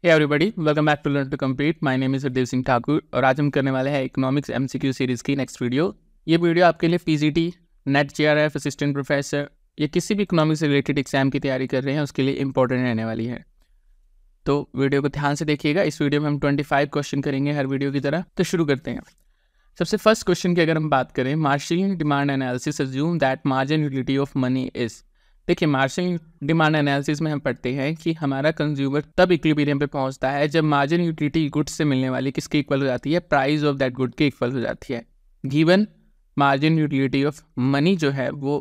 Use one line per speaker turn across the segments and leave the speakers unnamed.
Hey everybody, welcome back to learn to compete. My name is Hardev Singh Thakur और आज हम करने वाले हैं इकोनॉमिक्स एमसीक्यू सीरीज़ की नेक्स्ट वीडियो। ये वीडियो आपके लिए PGT, NET JRF, assistant professor या किसी भी इकोनॉमिक्स से रिलेटेड एग्जाम की तैयारी कर रहे हैं उसके लिए इंपॉर्टेंट रहने वाली है। तो वीडियो को ध्यान से देखिएगा। इस वीडियो में हम 25 क्वेश्चन करेंगे हर वीडियो की तरह। तो शुरू करते हैं। सबसे फर्स्ट क्वेश्चन की अगर हम बात करें, Marshall demand analysis assume that margin utility of money is. देखिए, मार्जिन डिमांड एनालिसिस में हम पढ़ते हैं कि हमारा कंज्यूमर तब इक्विलिब्रियम पे पहुंचता है जब मार्जिन यूटिलिटी गुड्स से मिलने वाली किसके इक्वल हो जाती है, प्राइस ऑफ दैट गुड के इक्वल हो जाती है। Given margin utility of money जो है वो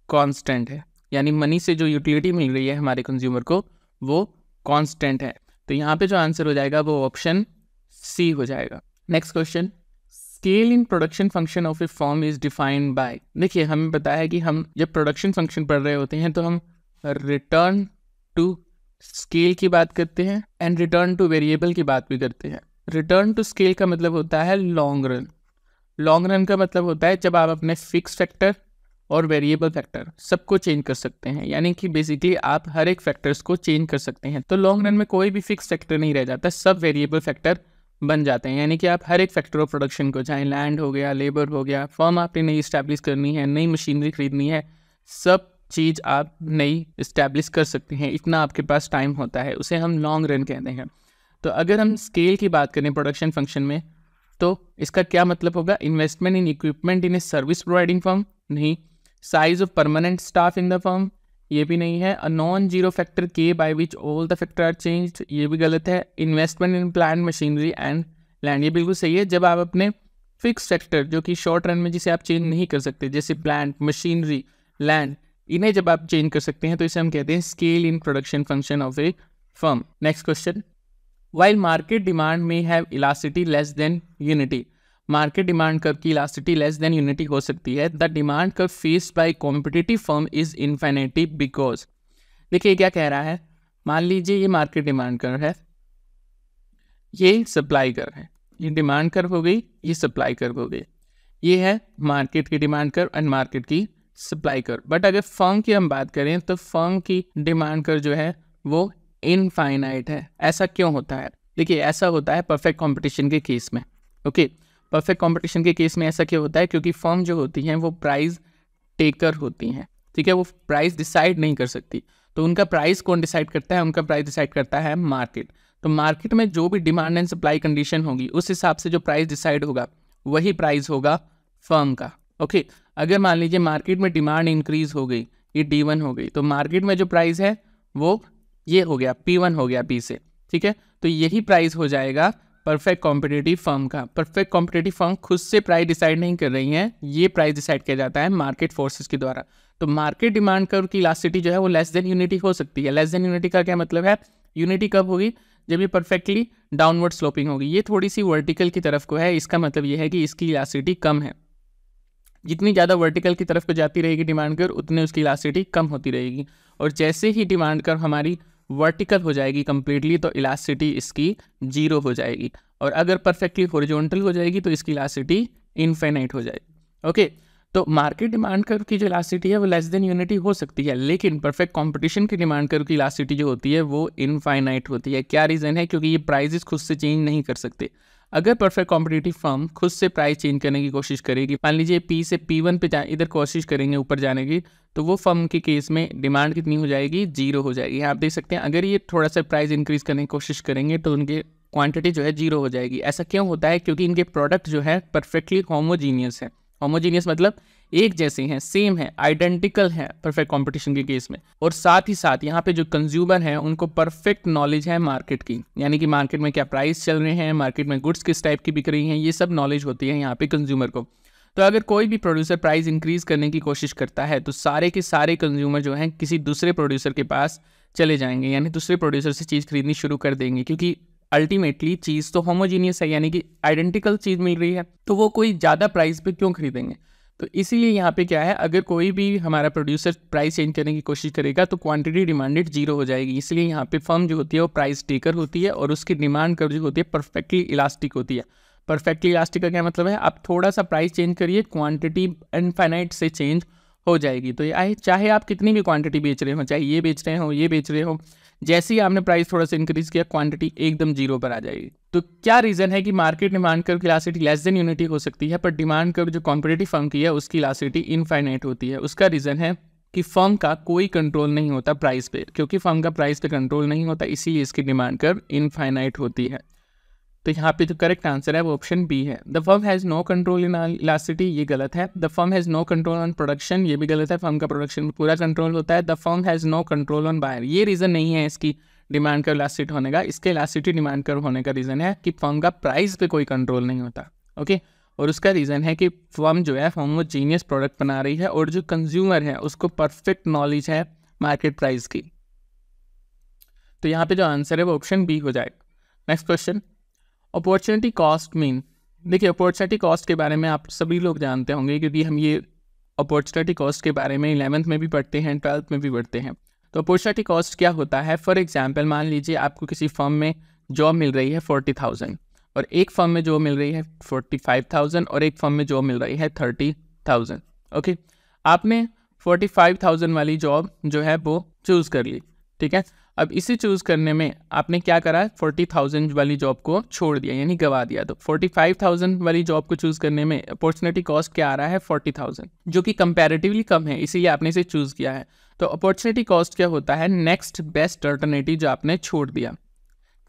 कांस्टेंट है, यानी मनी से जो यूटिलिटी मिल रही है हमारे कंज्यूमर को वो कांस्टेंट है। तो यहाँ पे जो आंसर हो जाएगा वो ऑप्शन सी हो जाएगा। Next question, scale in production function of A form is defined by. देखिए, हमें पता है कि हम जब प्रोडक्शन फंक्शन पढ़ रहे होते हैं तो हम रिटर्न टू स्केल की बात करते हैं एंड रिटर्न टू वेरिएबल की बात भी करते हैं। रिटर्न टू स्केल का मतलब होता है लॉन्ग रन। लॉन्ग रन का मतलब होता है जब आप अपने फिक्स फैक्टर और वेरिएबल फैक्टर सबको चेंज कर सकते हैं, यानी कि बेसिकली आप हर एक फैक्टर्स को चेंज कर सकते हैं। तो लॉन्ग रन में कोई भी फिक्स फैक्टर नहीं रह जाता, सब वेरिएबल फैक्टर बन जाते हैं। यानी कि आप हर एक फैक्टर ऑफ प्रोडक्शन को, चाहे लैंड हो गया, लेबर हो गया, फर्म आपने नई इस्टेब्लिश करनी है, नई मशीनरी खरीदनी है, सब चीज़ आप नई इस्टेब्लिश कर सकते हैं। इतना आपके पास टाइम होता है, उसे हम लॉन्ग रन कहते हैं। तो अगर हम स्केल की बात करें प्रोडक्शन फंक्शन में तो इसका क्या मतलब होगा? Investment in equipment in a service providing firm, नहीं। Size of permanent staff in the firm, ये भी नहीं है। अ नॉन जीरो फैक्टर के by which all the factor are changed, ये भी गलत है। Investment in plant machinery and land, ये बिल्कुल सही है। जब आप अपने फिक्स फैक्टर जो कि शॉर्ट रन में जिसे आप चेंज नहीं कर सकते, जैसे प्लांट, मशीनरी, लैंड, इन्हें जब आप चेंज कर सकते हैं तो इसे हम कहते हैं scale in production function of a firm. Next question, while market demand में have elasticity less than unity. Market demand curve की इलास्टिसिटी लेस देन यूनिटी हो सकती है। The demand curve faced by competitive firm is infinity because. देखिए क्या कह रहा है, मान लीजिए ये मार्केट डिमांड कर्व है, ये सप्लाई कर्व है। ये डिमांड कर्व हो गई, ये सप्लाई कर्व हो गई। ये है मार्केट की डिमांड कर्व एंड मार्केट की सप्लाई कर्व। बट अगर फर्म की हम बात करें तो फर्म की डिमांड कर्व जो है वो इनफाइनाइट है। ऐसा क्यों होता है? देखिए, ऐसा होता है परफेक्ट कंपटीशन के केस में। ओके, परफेक्ट कंपटीशन के केस में ऐसा क्यों होता है? क्योंकि फर्म जो होती हैं वो प्राइस टेकर होती हैं, ठीक है। वो प्राइस डिसाइड नहीं कर सकती। तो उनका प्राइस कौन डिसाइड करता है? उनका प्राइस डिसाइड करता है मार्केट। तो मार्केट में जो भी डिमांड एंड सप्लाई कंडीशन होगी उस हिसाब से जो प्राइस डिसाइड होगा वही प्राइस होगा फर्म का। ओके, अगर मान लीजिए मार्केट में डिमांड इंक्रीज हो गई, ये D1 हो गई, तो मार्केट में जो प्राइस है वो ये हो गया P1 हो गया P से, ठीक है। तो यही प्राइस हो जाएगा परफेक्ट कॉम्पिटिटिव फर्म का। परफेक्ट कॉम्पिटिटिव फर्म खुद से प्राइस डिसाइड नहीं कर रही हैं, ये प्राइस डिसाइड किया जाता है मार्केट फोर्सेस के द्वारा। तो मार्केट डिमांड कर्व की इलास्टिसिटी जो है वो लेस देन यूनिटी हो सकती है। लेस देन यूनिटी का क्या मतलब है? यूनिटी कब होगी? जब ये परफेक्टली डाउनवर्ड स्लोपिंग होगी। ये थोड़ी सी वर्टिकल की तरफ को है, इसका मतलब ये है कि इसकी इलास्टिसिटी कम है। जितनी ज़्यादा वर्टिकल की तरफ को जाती रहेगी डिमांड कर्व, उतनी उसकी इलास्टिसिटी कम होती रहेगी। और जैसे ही डिमांड कर्व हमारी वर्टिकल हो जाएगी कंप्लीटली तो इलास्टिसिटी इसकी जीरो हो जाएगी। और अगर परफेक्टली हॉरिजॉन्टल हो जाएगी तो इसकी इलास्टिसिटी इनफाइनाइट हो जाएगी। ओके, तो मार्केट डिमांड कर्व की जो इलास्टिसिटी है वो लेस देन यूनिटी हो सकती है, लेकिन परफेक्ट कंपटीशन की डिमांड कर्व की इलास्टिसिटी जो होती है वो इनफाइनाइट होती है। क्या रीज़न है? क्योंकि ये प्राइसेस खुद से चेंज नहीं कर सकते। अगर परफेक्ट कॉम्पिटिटिव फर्म खुद से प्राइस चेंज करने की कोशिश करेगी, मान लीजिए P से P1 पे इधर कोशिश करेंगे ऊपर जाने की, तो वो फर्म के केस में डिमांड कितनी हो जाएगी? जीरो हो जाएगी। आप देख सकते हैं अगर ये थोड़ा सा प्राइस इंक्रीज करने की कोशिश करेंगे तो उनके क्वांटिटी जो है जीरो हो जाएगी। ऐसा क्यों होता है? क्योंकि इनके प्रोडक्ट जो है परफेक्टली होमोजीनियस है। होमोजीनियस मतलब एक जैसे हैं, सेम है, आइडेंटिकल है परफेक्ट कंपटीशन के केस में। और साथ ही साथ यहाँ पे जो कंज्यूमर हैं उनको परफेक्ट नॉलेज है मार्केट की, यानी कि मार्केट में क्या प्राइस चल रहे हैं, मार्केट में गुड्स किस टाइप की बिक रही हैं, ये सब नॉलेज होती है यहाँ पे कंज्यूमर को। तो अगर कोई भी प्रोड्यूसर प्राइस इंक्रीज करने की कोशिश करता है तो सारे के सारे कंज्यूमर जो हैं किसी दूसरे प्रोड्यूसर के पास चले जाएंगे, यानी दूसरे प्रोड्यूसर से चीज़ खरीदनी शुरू कर देंगे। क्योंकि अल्टीमेटली चीज़ तो होमोजीनियस है, यानी कि आइडेंटिकल चीज़ मिल रही है, तो वो कोई ज़्यादा प्राइस पे क्यों खरीदेंगे? तो इसीलिए यहाँ पे क्या है, अगर कोई भी हमारा प्रोड्यूसर प्राइस चेंज करने की कोशिश करेगा तो क्वांटिटी डिमांडेड जीरो हो जाएगी। इसलिए यहाँ पे फर्म जो होती है वो प्राइस टेकर होती है और उसकी डिमांड कर्व जो होती है परफेक्टली इलास्टिक होती है। परफेक्टली इलास्टिक का क्या मतलब है? आप थोड़ा सा प्राइस चेंज करिए, क्वांटिटी इनफाइनाइट से चेंज हो जाएगी। तो ये चाहे आप कितनी भी क्वांटिटी बेच रहे हो, चाहे ये बेच रहे हो, ये बेच रहे हो, जैसे ही आपने प्राइस थोड़ा सा इंक्रीज किया क्वांटिटी एकदम जीरो पर आ जाएगी। तो क्या रीज़न है कि मार्केट डिमांड कर्व की इलास्टिसिटी लेस देन यूनिटी हो सकती है, पर डिमांड कर्व जो कॉम्पिटिटिव फर्म की है उसकी इलास्टिसिटी इनफाइनाइट होती है? उसका रीज़न है कि फर्म का कोई कंट्रोल नहीं होता प्राइस पे, क्योंकि फर्म का प्राइस पे कंट्रोल नहीं होता इसीलिए इसकी डिमांड कर्व इनफाइनाइट होती है। तो यहाँ पे जो करेक्ट आंसर है वो ऑप्शन बी है। The firm has no control in elasticity, ये गलत है। The firm has no control on production, ये भी गलत है। फर्म का प्रोडक्शन पूरा कंट्रोल होता है। The firm has no control on buyer, ये रीज़न नहीं है इसकी डिमांड कर्व इलास्टिसिटी होने का। इसके इलास्टिसिटी डिमांड कर्व होने का रीज़न है कि फर्म का प्राइस पे कोई कंट्रोल नहीं होता। ओके, और उसका रीज़न है कि फर्म जो है होमोजीनियस प्रोडक्ट बना रही है और जो कंज्यूमर है उसको परफेक्ट नॉलेज है मार्केट प्राइस की। तो यहाँ पे जो आंसर है वो ऑप्शन बी हो जाएगा। Next question, opportunity cost mean. देखिए अपॉर्चुनिटी कॉस्ट के बारे में आप सभी लोग जानते होंगे, क्योंकि हम ये अपॉर्चुनिटी कॉस्ट के बारे में 11th में भी पढ़ते हैं, 12th में भी पढ़ते हैं। तो अपॉर्चुनिटी कॉस्ट क्या होता है? फॉर एग्जांपल मान लीजिए आपको किसी फर्म में जॉब मिल रही है 40,000 और एक फर्म में जॉब मिल रही है 45,000 और एक फर्म में जॉब मिल रही है 30,000। ओके, आपने 45,000 वाली जॉब जो है वो चूज़ कर ली, ठीक है। अब इसे चूज़ करने में आपने क्या करा, 40,000 वाली जॉब को छोड़ दिया यानी गवा दिया। तो 45,000 वाली जॉब को चूज़ करने में अपॉर्चुनिटी कॉस्ट क्या आ रहा है, 40,000, जो कि कंपैरेटिवली कम है, इसीलिए आपने इसे चूज़ किया है। तो अपॉर्चुनिटी कॉस्ट क्या होता है, नेक्स्ट बेस्ट अल्टरनेटिव जो आपने छोड़ दिया।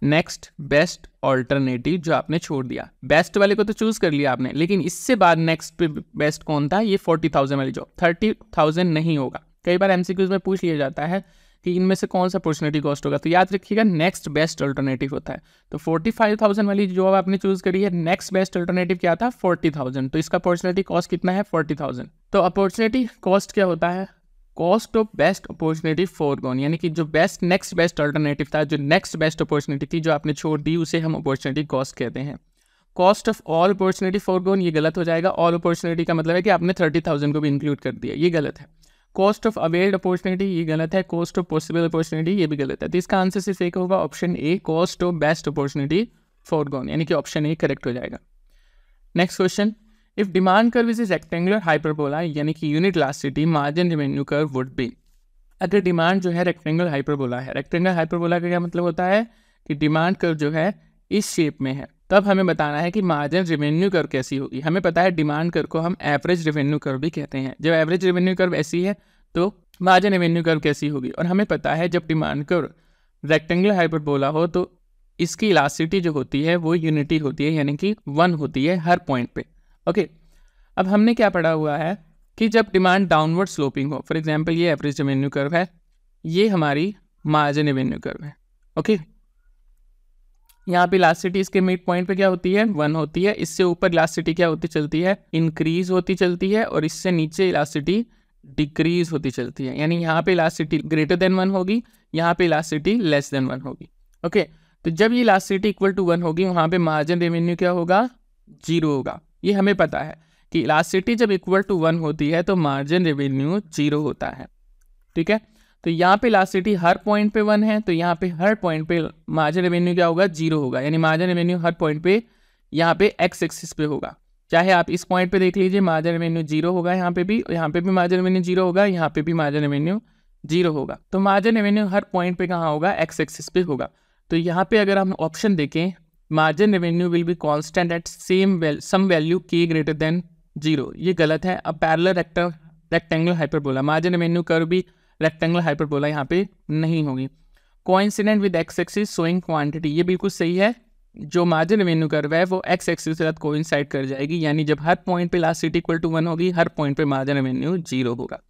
नेक्स्ट बेस्ट ऑल्टरनेटिव जो आपने छोड़ दिया। बेस्ट वाले को तो चूज़ कर लिया आपने, लेकिन इससे बाद नेक्स्ट बेस्ट कौन था, ये 40,000 वाली जॉब। 30,000 नहीं होगा। कई बार एमसीक्यूज में पूछ लिया जाता है कि इनमें से कौन सा अपॉर्चुनिटी कॉस्ट होगा, तो याद रखिएगा नेक्स्ट बेस्ट अल्टरनेटिव होता है। तो 45,000 वाली जॉब आपने चूज़ करी है, नेक्स्ट बेस्ट अल्टरनेटिव क्या था, 40,000, तो इसका अपॉर्चुनिटी कॉस्ट कितना है, 40,000। तो अपॉर्चुनिटी कॉस्ट क्या होता है, cost of best opportunity forgone, यानी कि जो बेस्ट नेक्स्ट बेस्ट अल्टरनेटिव था, जो नेक्स्ट बेस्ट अपॉर्चुनिटी थी जो आपने छोड़ दी, उसे हम अपॉर्चुनिटी कॉस्ट कहते हैं। Cost of all opportunity foregone, ये गलत हो जाएगा। ऑल अपॉर्चुनिटी का मतलब है कि आपने 30,000 को भी इंक्लूड कर दिया, ये गलत है। कॉस्ट ऑफ अवेल्ड अपॉर्चुनिटी, ये गलत है। कॉस्ट ऑफ पॉसिबल अपॉर्चुनिटी, ये भी गलत है। तो इसका आंसर सिर्फ एक होगा, option A, cost of best opportunity forgone, यानी कि ऑप्शन ए करेक्ट हो जाएगा। Next question, if demand curve is rectangular hyperbola यानी कि unit elasticity margin revenue curve would be. अगर डिमांड जो है रेक्टेंगुलर हाइपरबोला है, रेक्टेंगुलर हाइपरबोला का क्या मतलब होता है कि डिमांड कर्व जो है इस शेप में है, तब हमें बताना है कि मार्जिन रेवेन्यू कर्व कैसी होगी। हमें पता है डिमांड कर्व को हम एवरेज रेवेन्यू कर्व भी कहते हैं। जब एवरेज रेवेन्यू कर्व ऐसी है तो मार्जिन रेवेन्यू कर्व कैसी होगी। और हमें पता है जब डिमांड कर्व रेक्टेंगुलर हाइपरबोला हो तो इसकी इलास्टिसिटी जो होती है वो यूनिटी होती है, यानी कि 1 होती है हर पॉइंट पे। ओके, अब हमने क्या पढ़ा हुआ है कि जब डिमांड डाउनवर्ड स्लोपिंग हो, फॉर एग्जांपल ये एवरेज रेवेन्यू कर्व है, ये हमारी मार्जिन रेवेन्यू कर्व है। ओके, यहाँ पे इलास्टिसिटी इसके मिड पॉइंट पे क्या होती है, 1 होती है। इससे ऊपर इलास्टिसिटी क्या होती चलती है, इंक्रीज होती चलती है, और इससे नीचे इलास्टिसिटी डिक्रीज होती चलती है। यानी यहाँ पे इलास्टिसिटी ग्रेटर देन 1 होगी, यहाँ पे इलास्टिसिटी लेस देन 1 होगी। ओके, तो जब ये इलास्टिसिटी इक्वल टू 1 होगी, वहाँ पे मार्जिन रेवेन्यू क्या होगा, 0 होगा। ये हमें पता है कि इलास्टिसिटी जब इक्वल टू 1 होती है तो मार्जिन रेवेन्यू 0 होता है, ठीक है। तो यहाँ पे इलास्टिसिटी हर पॉइंट पे 1 है, तो यहाँ पे हर पॉइंट पे मार्जिन रेवेन्यू क्या होगा, 0 होगा। यानी मार्जिन रेवेन्यू हर पॉइंट पे यहाँ पे एक्स एक्सिस पे होगा। चाहे आप इस पॉइंट पे देख लीजिए, मार्जिन रेवेन्यू 0 होगा, यहाँ पे भी मार्जिन रेवेन्यू 0 होगा, यहाँ पे भी मार्जिन रेवेन्यू 0 होगा। तो मार्जिन रेवेन्यू हर पॉइंट पे कहाँ होगा, एक्स एक्सिस पे होगा। तो यहाँ पे अगर हम ऑप्शन देखें, margin revenue will be constant at some value k greater than 0, ये गलत है। अब parallel rectangular hyperbola, margin revenue curve भी रेक्टेंगुलर हाइपरबोला यहाँ पे नहीं होगी। Coincident with x axis showing quantity, ये बिल्कुल सही है। जो मार्जिन रेवेन्यू कर्व है वो एक्स एक्सिस के साथ कोइंसाइड कर जाएगी, यानी जब हर पॉइंट पे इलास्टिसिटी इक्वल टू 1 होगी, हर पॉइंट पे मार्जिन रेवेन्यू 0 होगा।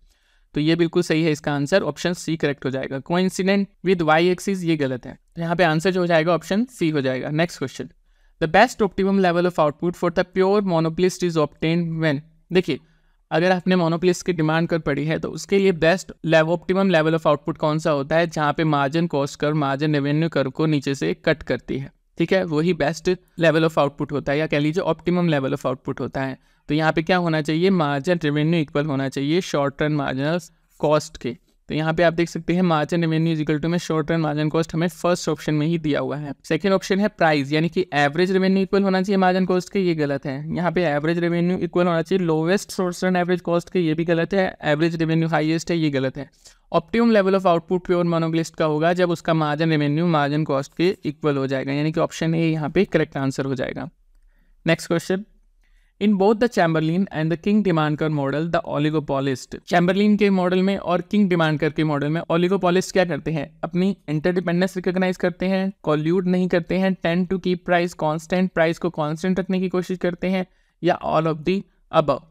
तो ये बिल्कुल सही है, इसका आंसर ऑप्शन सी करेक्ट हो जाएगा। कोइंसिडेंट विद वाई एक्सिस, ये गलत है। तो यहाँ पे आंसर जो हो जाएगा ऑप्शन सी हो जाएगा। Next question, the best optimum level of output for the pure monopolist is obtained when. देखिए, अगर आपने मोनोपोलिस्ट की डिमांड कर पड़ी है तो उसके लिए best optimum level of output कौन सा होता है, जहाँ पे margin cost curve margin revenue curve को नीचे से कट करती है, ठीक है, वही बेस्ट लेवल ऑफ आउटपुट होता है, या कह लीजिए ऑप्टिमम लेवल ऑफ आउटपुट होता है। तो यहाँ पे क्या होना चाहिए, मार्जिन रेवेन्यू इक्वल होना चाहिए शॉर्ट टर्म मार्जिनल कॉस्ट के। तो यहाँ पे आप देख सकते हैं margin revenue is equal to में शॉर्ट रन मार्जिन कॉस्ट हमें फर्स्ट ऑप्शन में ही दिया हुआ है। सेकंड ऑप्शन है प्राइस, यानी कि एवरेज रेवेन्यू इक्वल होना चाहिए मार्जिन कॉस्ट के, ये गलत है। यहाँ पे एवरेज रेवेन्यू इक्वल होना चाहिए lowest short run average cost के, ये भी गलत है। एवरेज रेवेन्यू हाईएस्ट है, ये गलत है। Optimum level of output pure monopolist का होगा जब उसका मार्जिन रेवेन्यू मार्जिन कॉस्ट के इक्वल हो जाएगा, यानी कि ऑप्शन ए यहाँ पे करेक्ट आंसर हो जाएगा। Next question, in both the Chamberlin and the kinked demand curve model the oligopolist, Chamberlin के मॉडल में और किंग डिमांडकर के मॉडल में ओलिगोपोलिस्ट क्या करते हैं, अपनी इंटरडिपेंडेंस रिकॉग्नाइज करते हैं, कॉल्यूड नहीं करते हैं, tend to keep price constant, price को कांस्टेंट रखने की कोशिश करते हैं, या ऑल ऑफ द अबव।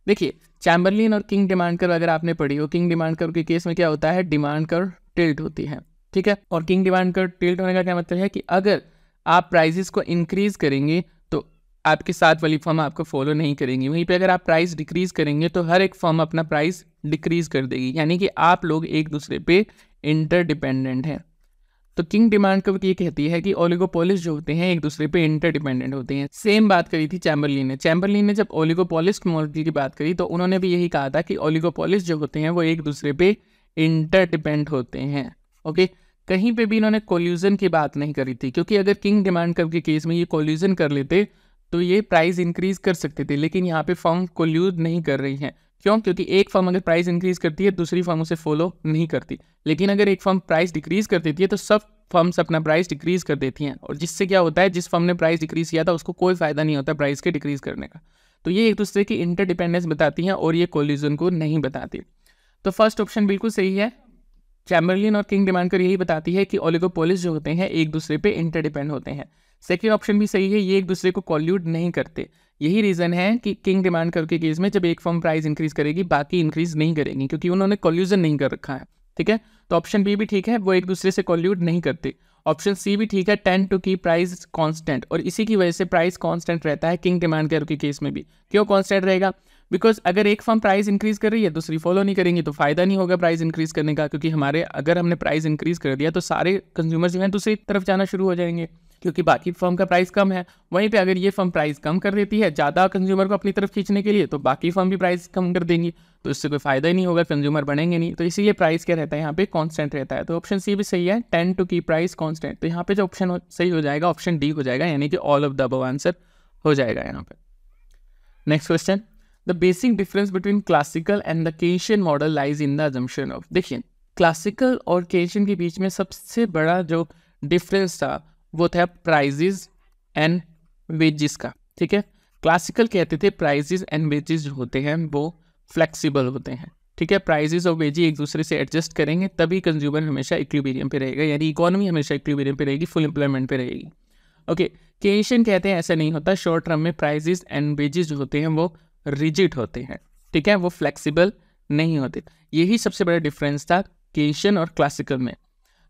देखिए चैम्बरलिन और किंग डिमांडकर अगर आपने पढ़ी हो, किंग डिमांडकर के केस में क्या होता है, डिमांड कर टिल्ट होती है, ठीक है। और किंग डिमांड कर टिल्ट होने का क्या मतलब है कि अगर आप प्राइजेस को इंक्रीज करेंगे तो आपके साथ वाली फर्म आपको फॉलो नहीं करेंगी, वहीं पे अगर आप प्राइस डिक्रीज करेंगे तो हर एक फर्म अपना प्राइस डिक्रीज कर देगी, यानी कि आप लोग एक दूसरे पे इंटरडिपेंडेंट हैं। तो किंग डिमांड कर्व ये कहती है कि ओलिगोपोलिस्ट जो होते हैं एक दूसरे पे इंटरडिपेंडेंट होते हैं। सेम बात करी थी चैम्बरलिन ने जब ओलिगोपोलिस्ट मॉडल की बात करी तो उन्होंने भी यही कहा था कि ओलिगोपोलिस्ट जो होते हैं वो एक दूसरे पे इंटरडिपेंडेंट होते हैं। ओके, कहीं पे भी इन्होंने कोल्यूजन की बात नहीं करी थी, क्योंकि अगर किंग डिमांड कर्व के केस में ये कोल्यूजन कर लेते तो ये प्राइस इंक्रीज कर सकते थे, लेकिन यहाँ पे फर्म कोल्यूड नहीं कर रही है। क्यों? क्योंकि एक फर्म अगर प्राइस इंक्रीज करती है दूसरी फर्म उसे फॉलो नहीं करती, लेकिन अगर एक फर्म प्राइस डिक्रीज कर देती है तो सब फर्म्स अपना प्राइस डिक्रीज कर देती हैं, और जिससे क्या होता है, जिस फर्म ने प्राइस डिक्रीज किया था उसको कोई फायदा नहीं होता प्राइस के डिक्रीज करने का। तो ये एक दूसरे की इंटरडिपेंडेंस बताती हैं और ये कोल्यूजन को नहीं बताती। तो फर्स्ट ऑप्शन बिल्कुल सही है, चैम्बरलिन और किंग डिमांड कर यही बताती है कि ओलिगोपोलिस्ट जो होते हैं एक दूसरे पे इंटरडिपेंड होते हैं। सेकंड ऑप्शन भी सही है, ये एक दूसरे को कोल्यूड नहीं करते। यही रीजन है कि किंग डिमांड कर के केस में जब एक फर्म प्राइस इंक्रीज करेगी बाकी इंक्रीज नहीं करेंगी, क्योंकि उन्होंने कोल्यूजन नहीं कर रखा है, ठीक है। तो ऑप्शन बी भी ठीक है, वो एक दूसरे से कोल्यूड नहीं करते। ऑप्शन सी भी ठीक है, tend to keep price constant, और इसी की वजह से प्राइस कांस्टेंट रहता है किंग डिमांड कर के केस में भी। क्यों कांस्टेंट रहेगा? बिकॉज अगर एक फर्म प्राइस इंक्रीज कर रही है दूसरी फॉलो नहीं करेंगी तो फायदा नहीं होगा प्राइस इंक्रीज करने का, क्योंकि अगर हमने प्राइस इंक्रीज कर दिया तो सारे कंज्यूमर जो हैं दूसरी तरफ जाना शुरू हो जाएंगे, क्योंकि बाकी फर्म का प्राइस कम है। वहीं पे अगर ये फर्म प्राइस कम कर देती है ज़्यादा कंज्यूमर को अपनी तरफ खींचने के लिए, तो बाकी फर्म भी प्राइस कम कर देंगी, तो इससे कोई फायदा ही नहीं होगा, कंज्यूमर बढ़ेंगे नहीं। तो इसीलिए प्राइस क्या रहता है यहाँ पे, कांस्टेंट रहता है। तो ऑप्शन सी भी सही है, tend to keep price constant. तो यहाँ पे जो ऑप्शन सही हो जाएगा ऑप्शन डी हो जाएगा, यानी कि all of the above answer हो जाएगा यहाँ पे। Next question, the basic difference between classical and the Keynesian model lies in the assumption of. देखिए क्लासिकल और केशियन के बीच में सबसे बड़ा जो डिफरेंस था वो था प्राइजेज एंड वेजेस का, ठीक है। क्लासिकल कहते थे प्राइजेज एंड वेजेस जो होते हैं वो फ्लेक्सिबल होते हैं, ठीक है। प्राइजेज और वेजेस एक दूसरे से एडजस्ट करेंगे तभी कंज्यूमर हमेशा इक्विलिब्रियम पे रहेगा, यानी इकोनॉमी हमेशा इक्विलिब्रियम पे रहेगी, फुल एम्प्लॉयमेंट पे रहेगी। ओके, केशियन कहते हैं ऐसा नहीं होता, शॉर्ट टर्म में प्राइजेज एंड वेजेस जो होते हैं वो रिजिड होते हैं, ठीक है, वो फ्लेक्सिबल नहीं होते। यही सबसे बड़ा डिफरेंस था केशियन और क्लासिकल में।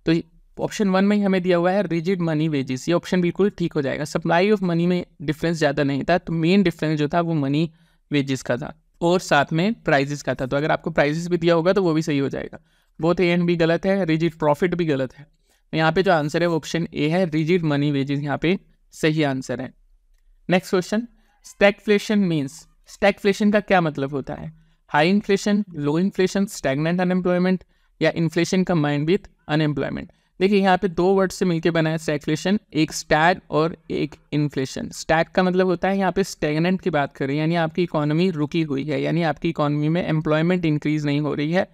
तो ऑप्शन 1 में ही हमें दिया हुआ है रिजिड मनी वेजेस, ये ऑप्शन बिल्कुल ठीक हो जाएगा। सप्लाई ऑफ मनी में डिफरेंस ज़्यादा नहीं था, तो मेन डिफरेंस जो था वो मनी वेजेस का था और साथ में प्राइजेस का था। तो अगर आपको प्राइजेस भी दिया होगा तो वो भी सही हो जाएगा। बोथ ए एंड बी गलत है, रिजिड प्रॉफिट भी गलत है। यहाँ पे जो आंसर है वो ऑप्शन ए है, रिजिड मनी वेजेस यहाँ पे सही आंसर है। Next question, stagflation means, stagflation का क्या मतलब होता है? हाई इन्फ्लेशन, लो इन्फ्लेशन, स्टैगनेंट अनएम्प्लॉयमेंट, या इन्फ्लेशन कंबाइंड विथ अनएम्प्लॉयमेंट। देखिए यहाँ पे दो वर्ड से मिलकर बना है स्टैगफ्लेशन, एक स्टैग और एक इन्फ्लेशन। स्टैग का मतलब होता है यहाँ पे स्टैगनेंट की बात करें, यानी आपकी इकोनॉमी रुकी हुई है, यानी आपकी इकोनॉमी में एम्प्लॉयमेंट इंक्रीज नहीं हो रही है,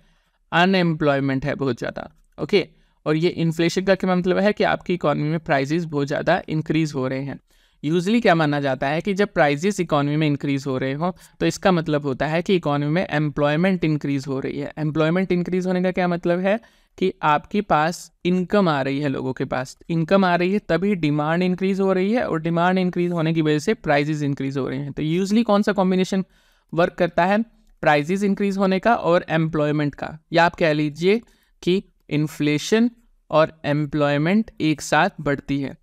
अनएम्प्लॉयमेंट है बहुत ज़्यादा। ओके, और ये इन्फ्लेशन का क्या मतलब है कि आपकी इकोनॉमी में प्राइजेस बहुत ज़्यादा इंक्रीज हो रहे हैं। यूजली क्या माना जाता है कि जब प्राइजेस इकोनॉमी में इंक्रीज हो रहे हो तो इसका मतलब होता है कि इकोनॉमी में एम्प्लॉयमेंट इंक्रीज हो रही है। एम्प्लॉयमेंट इंक्रीज होने का क्या मतलब है कि आपके पास इनकम आ रही है, लोगों के पास इनकम आ रही है तभी डिमांड इंक्रीज हो रही है, और डिमांड इंक्रीज होने की वजह से प्राइजेस इंक्रीज हो रहे हैं। तो यूजली कौन सा कॉम्बिनेशन वर्क करता है? प्राइजेस इंक्रीज होने का और एम्प्लॉयमेंट का, या आप कह लीजिए कि इन्फ्लेशन और एम्प्लॉयमेंट एक साथ बढ़ती है।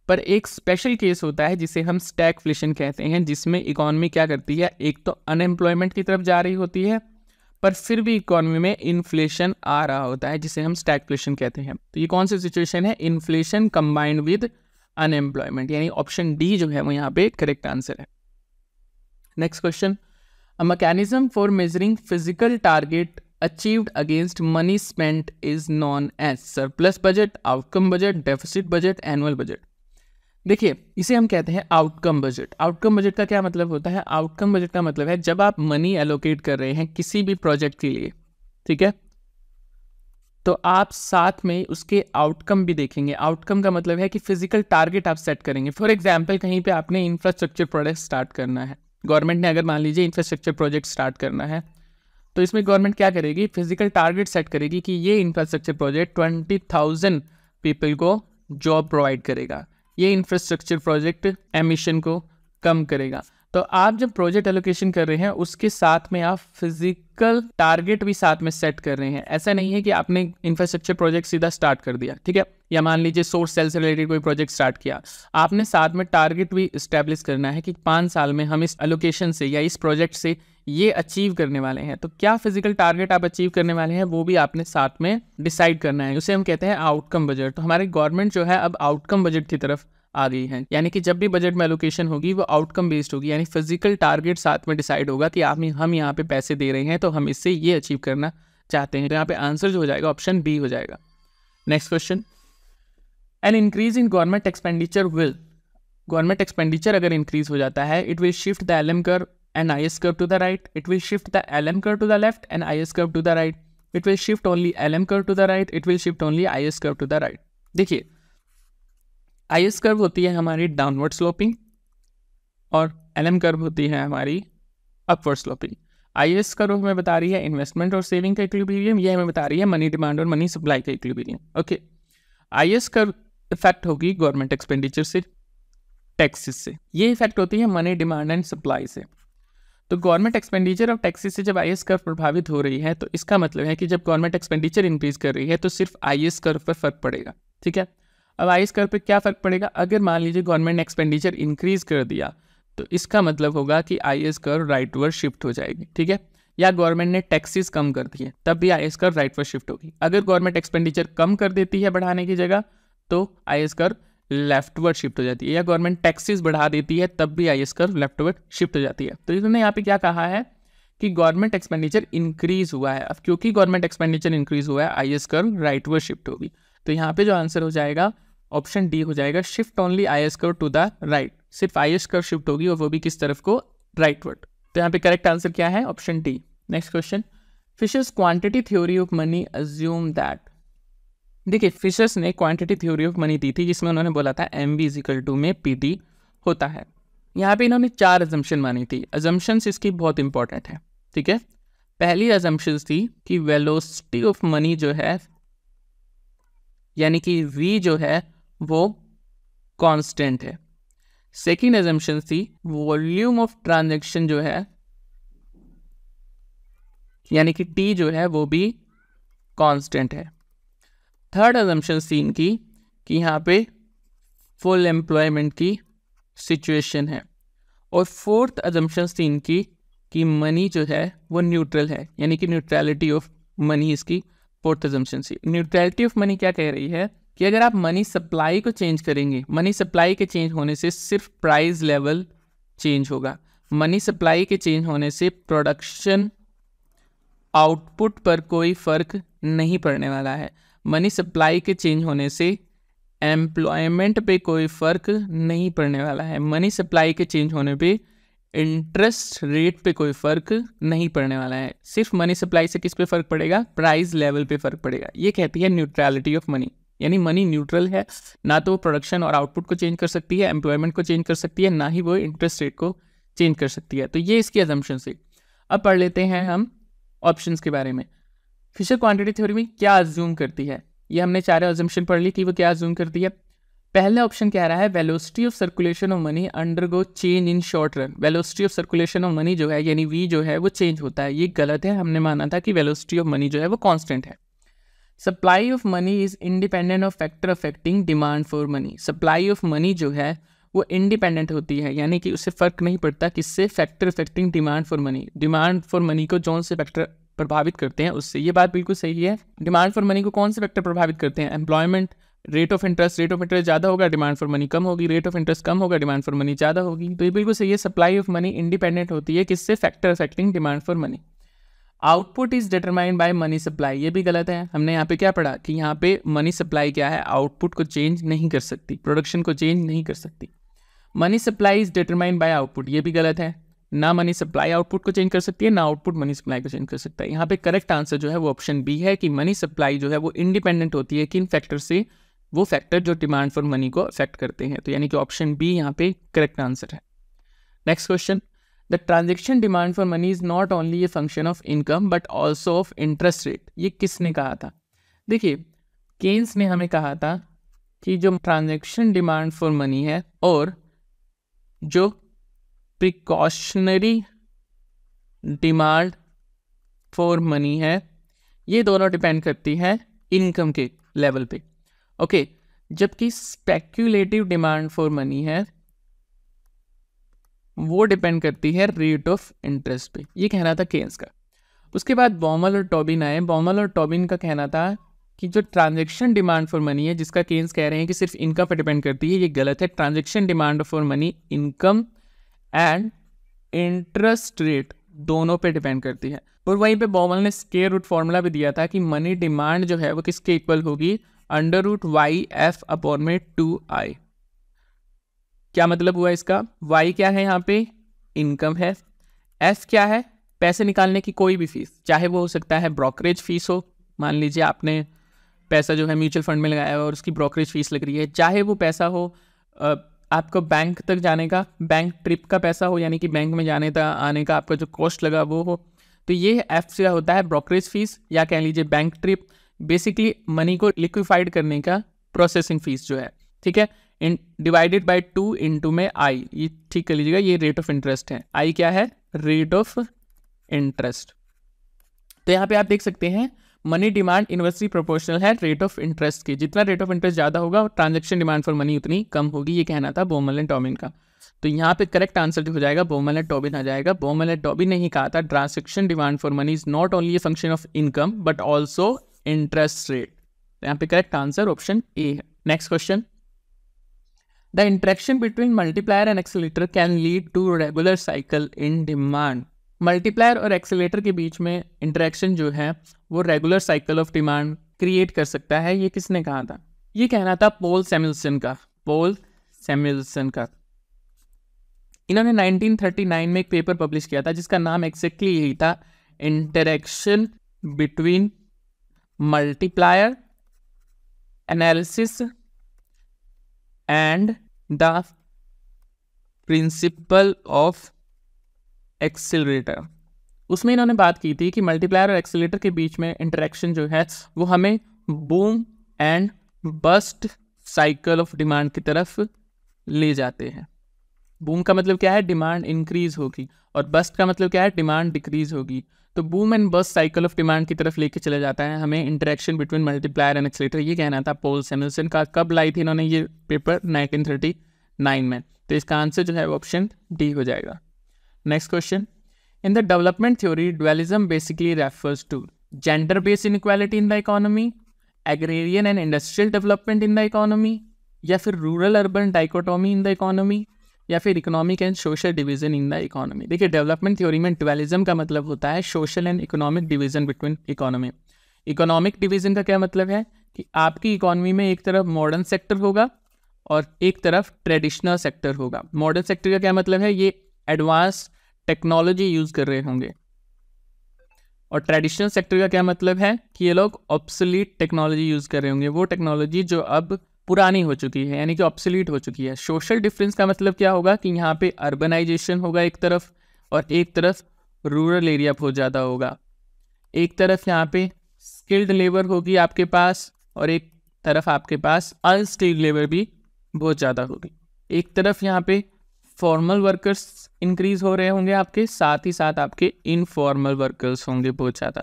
पर एक स्पेशल केस होता है जिसे हम स्टैगफ्लेशन कहते हैं, जिसमें इकोनॉमी क्या करती है, एक तो अनएम्प्लॉयमेंट की तरफ जा रही होती है पर फिर भी इकोनॉमी में इन्फ्लेशन आ रहा होता है, जिसे हम स्टैगफ्लेशन कहते हैं। तो ये कौन सी सिचुएशन है? इन्फ्लेशन कंबाइंड विद अनएम्प्लॉयमेंट, यानी ऑप्शन डी जो है वो यहाँ पे करेक्ट आंसर है। Next question, a mechanism for measuring physical target achieved against money spent is known as surplus budget, outcome budget, deficit budget, annual budget. देखिए, इसे हम कहते हैं आउटकम बजट। आउटकम बजट का क्या मतलब होता है? आउटकम बजट का मतलब है जब आप मनी एलोकेट कर रहे हैं किसी भी प्रोजेक्ट के लिए, ठीक है, तो आप साथ में उसके आउटकम भी देखेंगे। आउटकम का मतलब है कि फिजिकल टारगेट आप सेट करेंगे। फॉर एग्जाम्पल, कहीं पे आपने इंफ्रास्ट्रक्चर प्रोजेक्ट स्टार्ट करना है, गवर्नमेंट ने अगर मान लीजिए इंफ्रास्ट्रक्चर प्रोजेक्ट स्टार्ट करना है, तो इसमें गवर्नमेंट क्या करेगी? फिजिकल टारगेट सेट करेगी कि ये इंफ्रास्ट्रक्चर प्रोजेक्ट 20,000 पीपल को जॉब प्रोवाइड करेगा, ये इंफ्रास्ट्रक्चर प्रोजेक्ट एमिशन को कम करेगा। तो आप जब प्रोजेक्ट एलोकेशन कर रहे हैं उसके साथ में आप फिजिकल टारगेट भी साथ में सेट कर रहे हैं। ऐसा नहीं है कि आपने इंफ्रास्ट्रक्चर प्रोजेक्ट सीधा स्टार्ट कर दिया, ठीक है, या मान लीजिए सोर्स सेल से रिलेटेड कोई प्रोजेक्ट स्टार्ट किया, आपने साथ में टारगेट भी इस्टेब्लिश करना है कि 5 साल में हम इस एलोकेशन से या इस प्रोजेक्ट से ये अचीव करने वाले हैं। तो क्या फिजिकल टारगेट आप अचीव करने वाले हैं वो भी आपने साथ में डिसाइड करना है, उसे हम कहते हैं आउटकम बजट। तो हमारी गवर्नमेंट जो है अब आउटकम बजट की तरफ आ गई है, यानी कि जब भी बजट में एलोकेशन होगी वो आउटकम बेस्ड होगी, यानी फिजिकल टारगेट साथ में डिसाइड होगा कि हम यहाँ पे पैसे दे रहे हैं तो हम इससे ये अचीव करना चाहते हैं। तो यहाँ पे आंसर जो हो जाएगा ऑप्शन बी हो जाएगा। Next question, an increase in government expenditure will, government expenditure अगर इंक्रीज हो जाता है, it will shift the LM curve and IS curve to the right, it will shift the LM curve to the left and IS curve to the right, it will shift only LM curve to the right, it will shift only IS curve to the right। देखिए, IS curve होती है हमारी downward sloping और LM curve होती है हमारी upward sloping. IS curve हमें बता रही है इन्वेस्टमेंट और सेविंग का इक्विलिब्रियम, ये हमें बता रही है मनी डिमांड और मनी सप्लाई का equilibrium. Okay, IS curve effect होगी गवर्नमेंट एक्सपेंडिचर से, टैक्सेस से, ये इफेक्ट होती है मनी डिमांड एंड सप्लाई से। तो गवर्नमेंट एक्सपेंडिचर और टैक्सेस से जब IS कर्व प्रभावित हो रही है तो इसका मतलब है कि जब गवर्नमेंट एक्सपेंडिचर इंक्रीज कर रही है तो सिर्फ IS कर्व पर फर्क पड़ेगा, ठीक है। अब IS कर्व पे क्या फर्क पड़ेगा? अगर मान लीजिए गवर्नमेंट ने एक्सपेंडिचर इंक्रीज कर दिया तो इसका मतलब होगा कि IS कर्व राइटवर्ड शिफ्ट हो जाएगी, ठीक है, या गवर्नमेंट ने टैक्सेस कम कर दिए तब भी IS कर्व राइटवर्ड शिफ्ट होगी। अगर गवर्नमेंट एक्सपेंडिचर कम कर देती है बढ़ाने की जगह तो IS कर्व लेफ्टवर्ड शिफ्ट हो जाती है, या गवर्नमेंट टैक्सेस बढ़ा देती है तब भी IS कर्व लेफ्टवर्ड शिफ्ट हो जाती है। तो इन्होंने यहाँ पे क्या कहा है कि गवर्नमेंट एक्सपेंडिचर इंक्रीज हुआ है। अब क्योंकि गवर्नमेंट एक्सपेंडिचर इंक्रीज हुआ है IS कर्व राइटवर्ड शिफ्ट होगी। तो यहाँ पे जो आंसर हो जाएगा ऑप्शन डी हो जाएगा, shift only IS curve to the right, सिर्फ IS कर्व शिफ्ट होगी और वो भी किस तरफ को? राइटवर्ड। तो यहाँ पे करेक्ट आंसर क्या है? Option D. Next question, Fisher's quantity theory of money assume that, देखिए फिशर्स ने क्वांटिटी थ्योरी ऑफ मनी दी थी जिसमें उन्होंने बोला था MV में PT होता है। यहाँ पे इन्होंने 4 अजम्पशन मानी थी। अजम्पशंस इसकी बहुत इंपॉर्टेंट है, ठीक है। पहली अजम्पशन थी कि वेलोसिटी ऑफ मनी जो है यानी कि V जो है वो कांस्टेंट है। सेकेंड अजम्पशन थी वॉल्यूम ऑफ ट्रांजैक्शन जो है यानी कि T जो है वो भी कांस्टेंट है। थर्ड अजम्पशन थी इनकी कि यहाँ पे फुल एम्प्लॉयमेंट की सिचुएशन है। और फोर्थ अजम्पशन थी इनकी कि मनी जो है वो न्यूट्रल है, यानी कि न्यूट्रलिटी ऑफ मनी इसकी फोर्थ अजम्पशन थी। न्यूट्रलिटी ऑफ मनी क्या कह रही है कि अगर आप मनी सप्लाई को चेंज करेंगे, मनी सप्लाई के चेंज होने से सिर्फ प्राइस लेवल चेंज होगा, मनी सप्लाई के चेंज होने से प्रोडक्शन आउटपुट पर कोई फर्क नहीं पड़ने वाला है, मनी सप्लाई के चेंज होने से एम्प्लॉयमेंट पे कोई फ़र्क नहीं पड़ने वाला है, मनी सप्लाई के चेंज होने पे इंटरेस्ट रेट पे कोई फ़र्क नहीं पड़ने वाला है, सिर्फ मनी सप्लाई से किस पे फ़र्क पड़ेगा? प्राइस लेवल पे फ़र्क पड़ेगा। ये कहती है न्यूट्रलिटी ऑफ मनी, यानी मनी न्यूट्रल है, ना तो वो प्रोडक्शन और आउटपुट को चेंज कर सकती है, एम्प्लॉयमेंट को चेंज कर सकती है, ना ही वो इंटरेस्ट रेट को चेंज कर सकती है। तो ये इसकी अजम्पशन थी। अब पढ़ लेते हैं हम ऑप्शंस के बारे में। फिशर क्वांटिटी थ्योरी में क्या अज्यूम करती है? ये हमने 4 अजम्पशन पढ़ ली कि वो क्या अज्यूम करती है। पहला ऑप्शन कह रहा है velocity of circulation of money undergo change in short run. Velocity of circulation of money जो है यानी V जो है वो चेंज होता है, ये गलत है। हमने माना था कि वेलोसिटी ऑफ मनी जो है वो कांस्टेंट है। Supply of money is independent of factor affecting demand for money. Supply of money जो है वो इंडिपेंडेंट होती है, यानी कि उससे फ़र्क नहीं पड़ता किससे? Factor affecting demand for money. Demand for money को कौन से फैक्टर प्रभावित करते हैं उससे, ये बात बिल्कुल सही है। डिमांड फॉर मनी को कौन से फैक्टर प्रभावित करते हैं? एम्प्लॉयमेंट, रेट ऑफ इंटरेस्ट ज़्यादा होगा, डिमांड फॉर मनी कम होगी, रेट ऑफ इंटरेस्ट कम होगा, डिमांड फॉर मनी ज़्यादा होगी। तो ये बिल्कुल सही है, सप्लाई ऑफ मनी इंडिपेंडेंट होती है किससे? Factor affecting demand for money. Output is determined by money supply, ये भी गलत है। हमने यहाँ पे क्या पढ़ा कि यहाँ पे मनी सप्लाई क्या है, आउटपुट को चेंज नहीं कर सकती, प्रोडक्शन को चेंज नहीं कर सकती। Money supply is determined by output, ये भी गलत है। ना मनी सप्लाई आउटपुट को चेंज कर सकती है, ना आउटपुट मनी सप्लाई को चेंज कर सकता है। यहाँ पे करेक्ट आंसर जो है वो ऑप्शन बी है कि मनी सप्लाई जो है वो इंडिपेंडेंट होती है किन फैक्टर से, वो फैक्टर जो डिमांड फॉर मनी को अफेक्ट करते हैं। तो यानी कि ऑप्शन बी यहाँ पे करेक्ट आंसर है। Next question, the transaction demand for money is not only a function of income but also of interest rate. ये किसने कहा था? देखिए, केन्स ने हमें कहा था कि जो ट्रांजेक्शन डिमांड फॉर मनी है और जो प्रिकॉशनरी डिमांड फॉर मनी है, ये दोनों डिपेंड करती है इनकम के लेवल पे। ओके, जबकि स्पेक्यूलेटिव डिमांड फॉर मनी है वो डिपेंड करती है रेट ऑफ इंटरेस्ट पे। ये कहना था केन्स का। उसके बाद बॉमल और टॉबिन आए। बॉमल और टॉबिन का कहना था कि जो ट्रांजैक्शन डिमांड फॉर मनी है, जिसका केन्स कह रहे हैं कि सिर्फ इनकम पर डिपेंड करती है, ये गलत है। Transaction demand for money income and interest rate दोनों पे डिपेंड करती है। और वहीं पे बॉमल ने स्क्वायर रूट फॉर्मूला भी दिया था कि मनी डिमांड जो है वो किसके इक्वल होगी, √YF अपॉन में 2I। क्या मतलब हुआ इसका? Y क्या है यहाँ पे? इनकम है। F क्या है? पैसे निकालने की कोई भी फीस, चाहे वो हो सकता है ब्रोकरेज फीस हो, मान लीजिए आपने पैसा जो है म्यूचुअल फंड में लगाया और उसकी ब्रोकरेज फीस लग रही है, चाहे वो पैसा हो आपको बैंक तक जाने का, बैंक ट्रिप का पैसा हो, यानी कि बैंक में जाने का आने का आपका जो कॉस्ट लगा वो हो, तो ये F से होता है ब्रोकरेज फीस या कह लीजिए बैंक ट्रिप, बेसिकली मनी को लिक्विफाइड करने का प्रोसेसिंग फीस जो है, ठीक है, डिवाइडेड बाय 2 इंटू में I, ये ठीक कर लीजिएगा, ये रेट ऑफ इंटरेस्ट है। I क्या है? Rate of interest. तो यहाँ पे आप देख सकते हैं मनी डिमांड इनवर्सली प्रोपोर्शनल है रेट ऑफ इंटरेस्ट के। जितना रेट ऑफ इंटरेस्ट ज़्यादा होगा ट्रांजैक्शन डिमांड फॉर मनी उतनी कम होगी, ये कहना था बॉमल एंड टॉबिन का। तो यहाँ पे करेक्ट आंसर जो हो जाएगा बॉमल एंड टॉबिन आ जाएगा। बॉमल एंड टॉबिन ने ही कहा था transaction demand for money is not only a function of income but also interest rate. तो यहाँ पे करेक्ट आंसर ऑप्शन ए है। Next question, the interaction between multiplier and accelerator can lead to regular cycle in demand. Multiplier और accelerator के बीच में interaction जो है वो regular cycle of demand create कर सकता है। ये किसने कहा था? ये कहना था पॉल सैमुएल्सन का। पॉल सैमुएल्सन का। इन्होंने 1939 में एक पेपर पब्लिश किया था जिसका नाम एक्जैक्टली यही था, interaction between multiplier analysis and the principle of accelerator. उसमें इन्होंने बात की थी कि मल्टीप्लायर और एक्सेलरेटर के बीच में इंटरेक्शन जो है वो हमें boom and bast cycle of demand की तरफ ले जाते हैं। बूम का मतलब क्या है? डिमांड इंक्रीज होगी, और बस्ट का मतलब क्या है? डिमांड डिक्रीज होगी। तो boom and bast cycle of demand की तरफ लेके चले जाता है हमें interaction between multiplier and accelerator. ये कहना था पॉल सैमुएल्सन का। कब लाई थी इन्होंने ये पेपर? 1939 में। तो इसका आंसर जो है ऑप्शन डी हो जाएगा। Next question. In the development theory, dualism basically refers to gender-based inequality in the economy, agrarian and industrial development in the economy, या फिर rural-urban dichotomy in the economy, या फिर economic and social division in the economy। देखिए, development theory में dualism का मतलब होता है social and economic division between economy। economic division का क्या मतलब है कि आपकी economy में एक तरफ modern sector होगा और एक तरफ traditional sector होगा। modern sector का क्या मतलब है? ये एडवांस टेक्नोलॉजी यूज कर रहे होंगे। और ट्रेडिशनल सेक्टर का क्या मतलब है कि ये लोग ऑब्सोलीट टेक्नोलॉजी यूज कर रहे होंगे, वो टेक्नोलॉजी जो अब पुरानी हो चुकी है, यानी कि ऑब्सोलीट हो चुकी है। सोशल डिफरेंस का मतलब क्या होगा कि यहाँ पे अर्बनाइजेशन होगा एक तरफ, और एक तरफ रूरल एरिया बहुत ज़्यादा होगा। एक तरफ यहाँ पे स्किल्ड लेबर होगी आपके पास, और एक तरफ आपके पास अनस्किल्ड लेबर भी बहुत ज़्यादा होगी। एक तरफ यहाँ पे फॉर्मल वर्कर्स इंक्रीज हो रहे होंगे आपके, साथ ही साथ आपके इनफॉर्मल वर्कर्स होंगे बहुत ज़्यादा।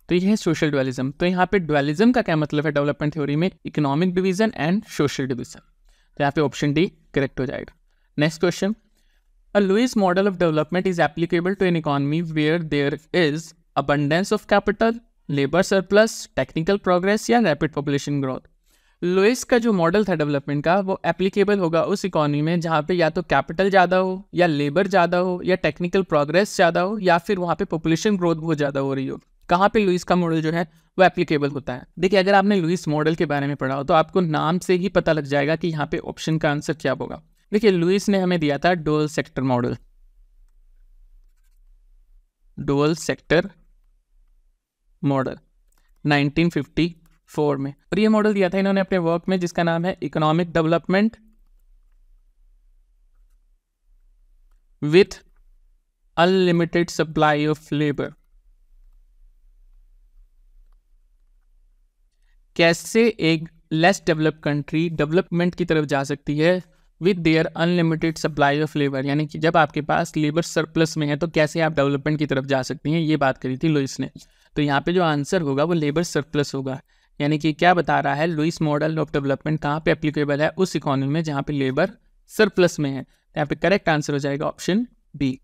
तो ये है सोशल ड्वेलिज्म। तो यहाँ पे ड्वेलिज्म का क्या मतलब है डेवलपमेंट थ्योरी में? Economic division and social division. तो यहाँ पे ऑप्शन डी करेक्ट हो जाएगा। Next question, a Lewis model of development is applicable to an economy where there is abundance of capital, labour surplus, technical progress या rapid population growth. Lewis का जो model था development का वो applicable होगा उस इकोनॉमी में जहाँ पे या तो कैपिटल ज़्यादा हो, या लेबर ज़्यादा हो, या टेक्निकल प्रोग्रेस ज़्यादा हो, या फिर वहाँ पे पॉपुलेशन ग्रोथ बहुत ज़्यादा हो रही हो। कहाँ पे लुईस का मॉडल जो है वो एप्लीकेबल होता है। देखिए, अगर आपने लुईस मॉडल के बारे में पढ़ा हो तो आपको नाम से ही पता लग जाएगा कि यहाँ पे ऑप्शन का आंसर क्या होगा। देखिए, लुईस ने हमें दिया था dual sector model, dual sector model 1954 में, और ये मॉडल दिया था इन्होंने अपने वर्क में जिसका नाम है economic development with unlimited supply of labour. कैसे एक लेस डेवलप कंट्री डेवलपमेंट की तरफ जा सकती है with their unlimited supply of labour, यानी कि जब आपके पास लेबर सरप्लस में है तो कैसे आप डेवलपमेंट की तरफ जा सकती हैं, ये बात करी थी लुईस ने। तो यहाँ पे जो आंसर होगा वो लेबर सरप्लस होगा, यानी कि क्या बता रहा है, लुईस मॉडल ऑफ डेवलपमेंट कहाँ पे एप्लीकेबल है, उस इकोनॉमी में जहाँ पे लेबर सरप्लस में है। तो यहाँ पे करेक्ट आंसर हो जाएगा option B.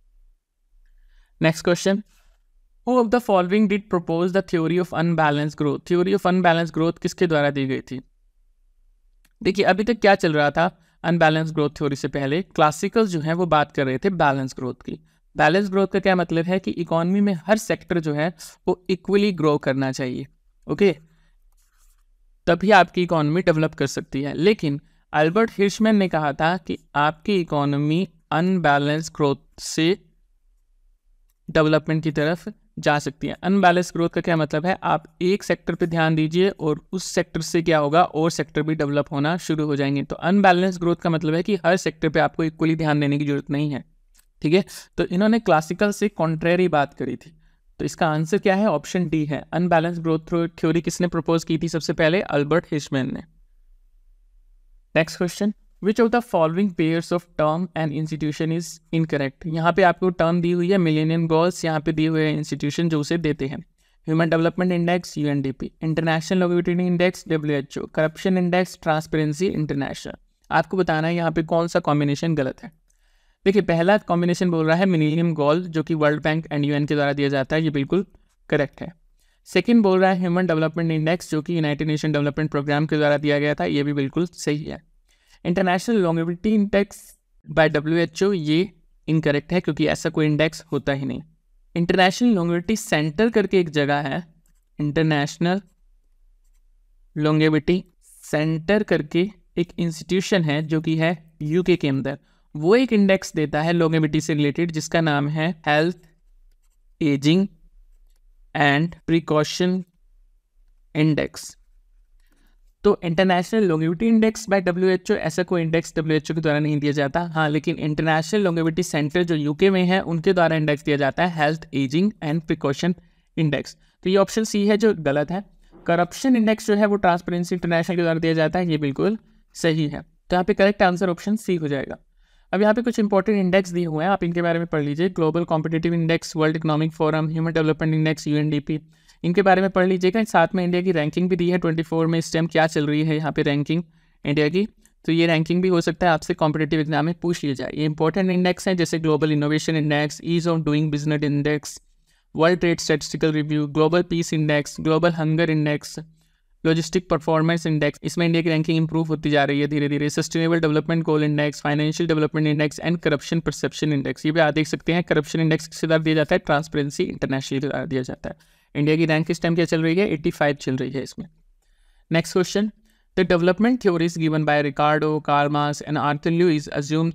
Next question, Who of the following did propose the theory of unbalanced growth? Theory of unbalanced growth किसके द्वारा दी गई थी? देखिए, अभी तक क्या चल रहा था, अनबैलेंस ग्रोथ थ्योरी से पहले क्लासिकल जो है वो बात कर रहे थे बैलेंस ग्रोथ की। बैलेंस ग्रोथ का क्या मतलब है कि इकोनॉमी में हर सेक्टर जो है वो इक्वली ग्रो करना चाहिए, ओके, तभी आपकी इकोनॉमी डेवलप कर सकती है। लेकिन अल्बर्ट हिर्शमैन ने कहा था कि आपकी इकोनॉमी अनबैलेंस ग्रोथ से डेवलपमेंट की तरफ जा सकती है। अनबैलेंस ग्रोथ का क्या मतलब है, आप एक सेक्टर पे ध्यान दीजिए और उस सेक्टर से क्या होगा, और सेक्टर भी डेवलप होना शुरू हो जाएंगे। तो अनबैलेंस ग्रोथ का मतलब है कि हर सेक्टर पे आपको इक्वली ध्यान देने की जरूरत नहीं है, ठीक है। तो इन्होंने क्लासिकल से कॉन्ट्रेरी बात करी थी, तो इसका आंसर क्या है, ऑप्शन डी है। अनबैलेंस ग्रोथ थ्योरी किसने प्रपोज की थी सबसे पहले, अल्बर्ट हिर्शमैन ने। Next question, which of the following pairs of term and institution is incorrect. यहाँ पे आपको टर्म दी हुई है मिलेनियम गोल्स, यहाँ पे दिए हुए हैं इंस्टीट्यूशन जो उसे देते हैं, human development index UNDP, international longevity index WHO, corruption index transparency international. आपको बताना है यहाँ पे कौन सा कॉम्बिनेशन गलत है। देखिए, पहला कॉम्बिनेशन बोल रहा है मिलेनियम गोल जो कि वर्ल्ड बैंक एंड यूएन के द्वारा दिया जाता है, ये बिल्कुल करेक्ट है। सेकंड बोल रहा है ह्यूमन डेवलपमेंट इंडेक्स जो कि यूनाइटेड नेशन डेवलपमेंट प्रोग्राम के द्वारा दिया गया था, ये भी बिल्कुल सही है। International longevity index by WHO ये इनकरेक्ट है क्योंकि ऐसा कोई इंडेक्स होता ही नहीं। इंटरनेशनल लॉन्गेविटी सेंटर करके एक जगह है, इंटरनेशनल लॉन्गेविटी सेंटर करके एक इंस्टीट्यूशन है जो कि है यूके के अंदर, वो एक इंडेक्स देता है लॉन्गेविटी से रिलेटेड जिसका नाम है health, aging and precaution index. तो international longevity index by WHO, ऐसा कोई इंडेक्स डब्ल्यूएचओ के द्वारा नहीं दिया जाता। हाँ, लेकिन इंटरनेशनल लॉन्गेविटी सेंटर जो यूके में है उनके द्वारा इंडेक्स दिया जाता है health, aging and precaution index. तो ये ऑप्शन सी है जो गलत है। करप्शन इंडेक्स जो है वो ट्रांसपेरेंसी इंटरनेशनल के द्वारा दिया जाता है, ये बिल्कुल सही है। तो यहाँ पे करेक्ट आंसर ऑप्शन सी हो जाएगा। अब यहाँ पे कुछ इंपॉर्टेंट इंडेक्स दिए हुए हैं, आप इनके बारे में पढ़ लीजिए। Global competitive index, world economic forum, human development index UNDP, इनके बारे में पढ़ लीजिएगा। साथ में इंडिया की रैंकिंग भी दी है 24 में, इस टाइम क्या चल रही है यहाँ पे रैंकिंग इंडिया की, तो ये रैंकिंग भी हो सकता है आपसे कॉम्पिटिटिव एग्जाम में पूछ लिया जाए। ये इंपॉर्टेंट इंडेक्स हैं जैसे global innovation index, ease of doing business index, world trade statistical review, global peace index, global hunger index, logistic performance index, इसमें इंडिया की रैंकिंग इंप्रूव होती जा रही है धीरे धीरे, sustainable development goal index, financial development index and corruption perception index. ये भी आप देख सकते हैं, करप्शन इंडेक्स किसके द्वारा दिया जाता है, ट्रांसपेरेंसी इंटरनेशनल के द्वारा दिया जाता है। इंडिया की रैंक इस टाइम क्या चल रही है, 85 चल रही है इसमें। Next question, the development theories given by Ricardo, Karl Marx and Arthur Lewis assume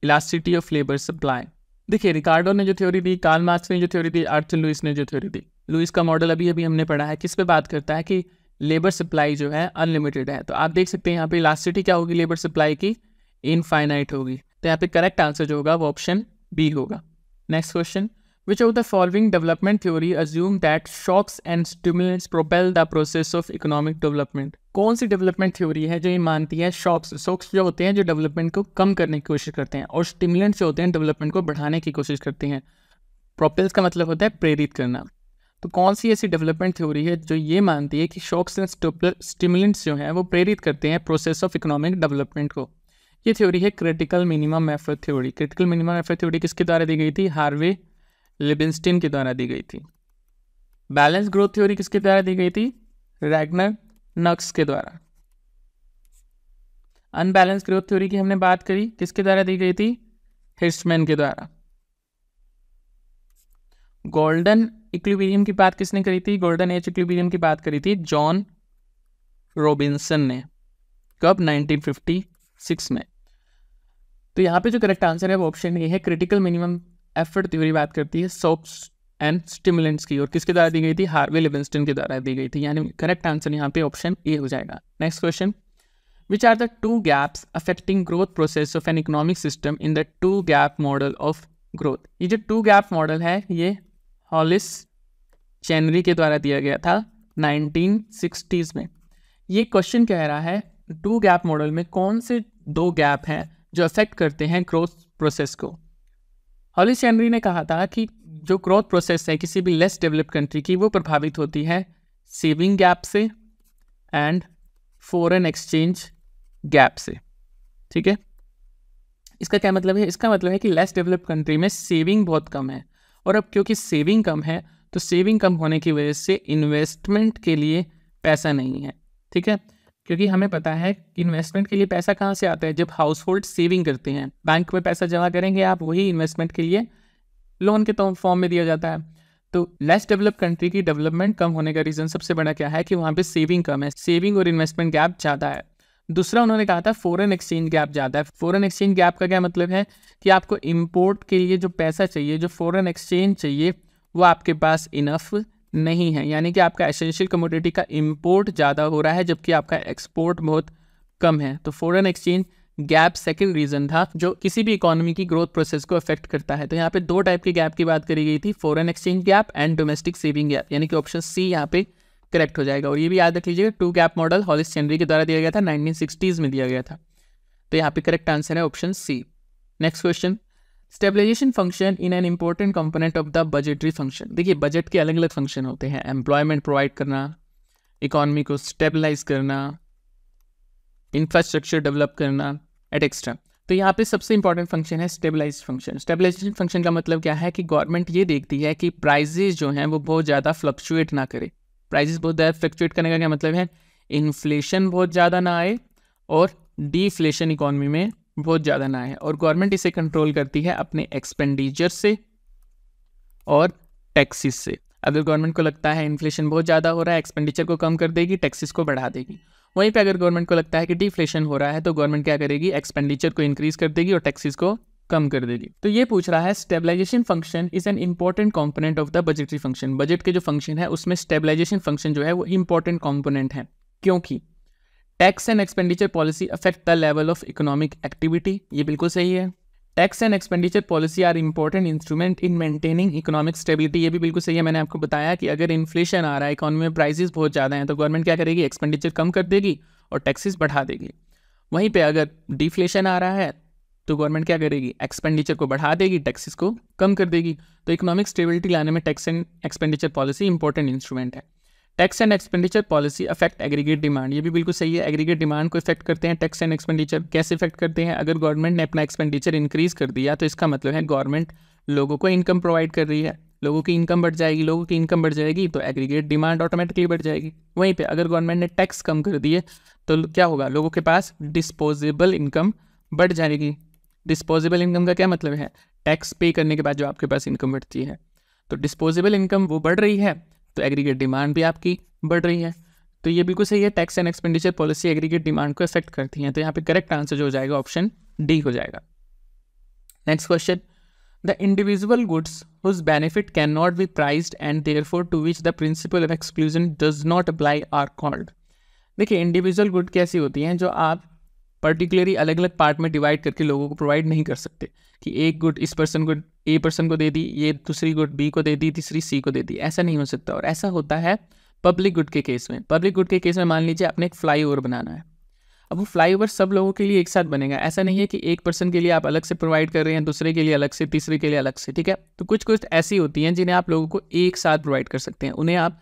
elasticity of labour supply. देखिए, रिकार्डो ने जो थ्योरी दी, कार्ल मार्क्स ने जो थ्योरी दी, आर्थर लुईस ने जो थ्योरी दी। लुईस का मॉडल अभी अभी हमने पढ़ा है, किस पे बात करता है कि लेबर सप्लाई जो है अनलिमिटेड है। तो आप देख सकते हैं यहाँ पे इलास्टिसिटी क्या होगी लेबर सप्लाई की, इनफाइनाइट होगी। तो यहाँ पे करेक्ट आंसर जो होगा वो ऑप्शन बी होगा। Next question, which of the following development theory assume that shocks and stimulants propel the process of economic development? कौन सी डेवलपमेंट थ्योरी है जो ये मानती है शॉक्स जो होते हैं जो डेवलपमेंट को कम करने की कोशिश करते हैं, और स्टिमुलेंट्स जो होते हैं डेवलपमेंट को बढ़ाने की कोशिश करते हैं। प्रोपेल्स का मतलब होता है प्रेरित करना। तो कौन सी ऐसी डेवलपमेंट थ्योरी है जो ये मानती है कि शॉक्स एंड स्टिमुलेंट्स जो हैं वो प्रेरित करते हैं प्रोसेस ऑफ इकोनॉमिक डेवलपमेंट को? ये थ्योरी है critical minimum effort theory. Critical minimum effort theory किसके द्वारा दी गई थी, हार्वे लिबिंस्टिन के द्वारा दी गई थी। बैलेंस ग्रोथ थ्योरी किसके द्वारा दी गई थी, रैगनर नक्स के द्वारा। अनबैलेंस ग्रोथ थ्योरी की हमने बात करी, किसके द्वारा दी गई थी? हिर्शमैन के द्वारा। गोल्डन इक्विलिब्रियम की बात किसने करी थी? गोल्डन एज इक्विलिब्रियम की बात करी थी जॉन रॉबिन्सन ने। कब? 1956 में। तो यहाँ पे जो करेक्ट आंसर है वो ऑप्शन ए है। क्रिटिकल मिनिमम एफर्ट थ्योरी बात करती है शॉक्स एंड स्टिमुलेंट्स की, और किसके द्वारा दी गई थी? हार्वे लिविंगस्टन के द्वारा दी गई थी। यानी करेक्ट आंसर यहाँ पे ऑप्शन ए हो जाएगा। Next question, which are the two gaps affecting growth process of an economic system in the two gap model of growth? ये जो टू गैप मॉडल है ये हॉलिस चेनरी के द्वारा दिया गया था 1960s में। ये क्वेश्चन कह रहा है टू गैप मॉडल में कौन से दो गैप हैं जो अफेक्ट करते हैं ग्रोथ प्रोसेस को। हॉलिस चेनरी ने कहा था कि जो ग्रोथ प्रोसेस है किसी भी लेस डेवलप्ड कंट्री की, वो प्रभावित होती है सेविंग गैप से एंड फॉरेन एक्सचेंज गैप से। ठीक है, इसका क्या मतलब है? इसका मतलब है कि लेस डेवलप्ड कंट्री में सेविंग बहुत कम है, और अब क्योंकि सेविंग कम है तो सेविंग कम होने की वजह से इन्वेस्टमेंट के लिए पैसा नहीं है। ठीक है, क्योंकि हमें पता है कि इन्वेस्टमेंट के लिए पैसा कहाँ से आता है? जब हाउस होल्ड सेविंग करते हैं, बैंक में पैसा जमा करेंगे आप, वही इन्वेस्टमेंट के लिए लोन के फॉर्म में दिया जाता है। तो लेस डेवलप्ड कंट्री की डेवलपमेंट कम होने का रीज़न सबसे बड़ा क्या है? कि वहाँ पे सेविंग कम है, सेविंग और इन्वेस्टमेंट गैप ज़्यादा है। दूसरा उन्होंने कहा था फॉरेन एक्सचेंज गैप ज़्यादा है। फॉरेन एक्सचेंज गैप का क्या मतलब है? कि आपको इम्पोर्ट के लिए जो पैसा चाहिए, जो फॉरेन एक्सचेंज चाहिए, वो आपके पास इनफ नहीं है। यानी कि आपका एसेंशियल कमोडिटी का इंपोर्ट ज़्यादा हो रहा है जबकि आपका एक्सपोर्ट बहुत कम है। तो foreign exchange gap second reason था जो किसी भी इकोनॉमी की ग्रोथ प्रोसेस को अफेक्ट करता है। तो यहाँ पे दो टाइप के गैप की बात करी गई थी, foreign exchange gap and domestic saving gap, यानी कि ऑप्शन सी यहाँ पे करेक्ट हो जाएगा। और ये भी याद रख लीजिएगा, टू गैप मॉडल हॉलिस चेनरी के द्वारा दिया गया था, 1960s में दिया गया था। तो यहाँ पे करेक्ट आंसर है option C. Next question, stabilisation function in an important component of the budgetary function. देखिए बजट के अलग अलग फंक्शन होते हैं, एम्प्लॉयमेंट प्रोवाइड करना, इकोनॉमी को स्टेबलाइज करना, इंफ्रास्ट्रक्चर डेवलप करना एटसेट्रा। तो यहाँ पे सबसे इंपॉर्टेंट फंक्शन है स्टेबलाइज फंक्शन। स्टेबलाइजेशन फंक्शन का मतलब क्या है? कि गवर्नमेंट ये देखती है कि प्राइजेज जो हैं वो बहुत ज़्यादा फ्लक्चुएट ना करे। प्राइजेस बहुत ज़्यादा फ्लक्चुएट करने का क्या मतलब है? इन्फ्लेशन बहुत ज़्यादा ना आए और डिफ्लेशन इकोनॉमी में बहुत ज़्यादा ना है। और गवर्नमेंट इसे कंट्रोल करती है अपने एक्सपेंडिचर से और टैक्सेस से। अगर गवर्नमेंट को लगता है इन्फ्लेशन बहुत ज़्यादा हो रहा है, एक्सपेंडिचर को कम कर देगी, टैक्सेस को बढ़ा देगी। वहीं पे अगर गवर्नमेंट को लगता है कि डिफ्लेशन हो रहा है तो गवर्नमेंट क्या करेगी? एक्सपेंडिचर को इंक्रीज कर देगी और टैक्सेस को कम कर देगी। तो ये पूछ रहा है stabilisation function is an important component of the budgetary function. Budget के जो फंक्शन है उसमें स्टेबलाइजेशन फंक्शन जो है वो इंपॉर्टेंट कंपोनेंट है, क्योंकि tax and expenditure policy affect the level of economic activity. ये बिल्कुल सही है। Tax and expenditure policy are important instrument in maintaining economic stability. ये भी बिल्कुल सही है। मैंने आपको बताया कि अगर इन्फ्लेशन आ रहा है, इकोनॉमी में प्राइसेस बहुत ज़्यादा हैं, तो गवर्नमेंट क्या करेगी? एक्सपेंडिचर कम कर देगी और टैक्सेस बढ़ा देगी। वहीं पे अगर डिफ्लेशन आ रहा है तो गवर्नमेंट क्या करेगी? एक्सपेंडिचर को बढ़ा देगी, टैक्सेस को कम कर देगी। तो इकोनॉमिक स्टेबिलिटी लाने में tax and expenditure policy important instrument है। Tax and expenditure policy affect aggregate demand. ये भी बिल्कुल सही है। एग्रीगेट डिमांड को इफेक्ट करते हैं टैक्स एंड एक्सपेंडिचर। कैसे इफेक्ट करते हैं? अगर गवर्नमेंट ने अपना एक्सपेंडिचर इंक्रीज कर दिया तो इसका मतलब है गवर्नमेंट लोगों को इनकम प्रोवाइड कर रही है, लोगों की इनकम बढ़ जाएगी, लोगों की इनकम बढ़ जाएगी तो एग्रीगेट डिमांड ऑटोमेटिकली बढ़ जाएगी। वहीं पे अगर गवर्नमेंट ने टैक्स कम कर दिए तो क्या होगा? लोगों के पास डिस्पोजेबल इनकम बढ़ जाएगी। डिस्पोजेबल इनकम का क्या मतलब है? टैक्स पे करने के बाद जो आपके पास इनकम बढ़ती है। तो डिस्पोजेबल इनकम वो बढ़ रही है तो एग्रीगेट डिमांड भी आपकी बढ़ रही है। तो ये बिल्कुल सही है। Tax and expenditure policy aggregate demand को इफेक्ट करती हैं। तो यहाँ पे करेक्ट आंसर जो हो जाएगा ऑप्शन डी हो जाएगा। Next question, the individual goods whose benefit can not be priced and therefore to which the principle of exclusion does not apply are called. देखिए इंडिविजुअल गुड कैसी होती हैं जो आप पर्टिकुलरली अलग अलग पार्ट में डिवाइड करके लोगों को प्रोवाइड नहीं कर सकते कि एक गुड इस पर्सन को ए पर्सन को दे दी, ये दूसरी गुड बी को दे दी, तीसरी सी को दे दी। ऐसा नहीं हो सकता। और ऐसा होता है पब्लिक गुड के केस में। पब्लिक गुड के केस में मान लीजिए आपने एक फ्लाईओवर बनाना है। अब वो फ्लाईओवर सब लोगों के लिए एक साथ बनेगा। ऐसा नहीं है कि एक पर्सन के लिए आप अलग से प्रोवाइड कर रहे हैं, दूसरे के लिए अलग से, तीसरे के लिए अलग से। ठीक है, तो कुछ कुछ ऐसी होती हैं जिन्हें आप लोगों को एक साथ प्रोवाइड कर सकते हैं। उन्हें आप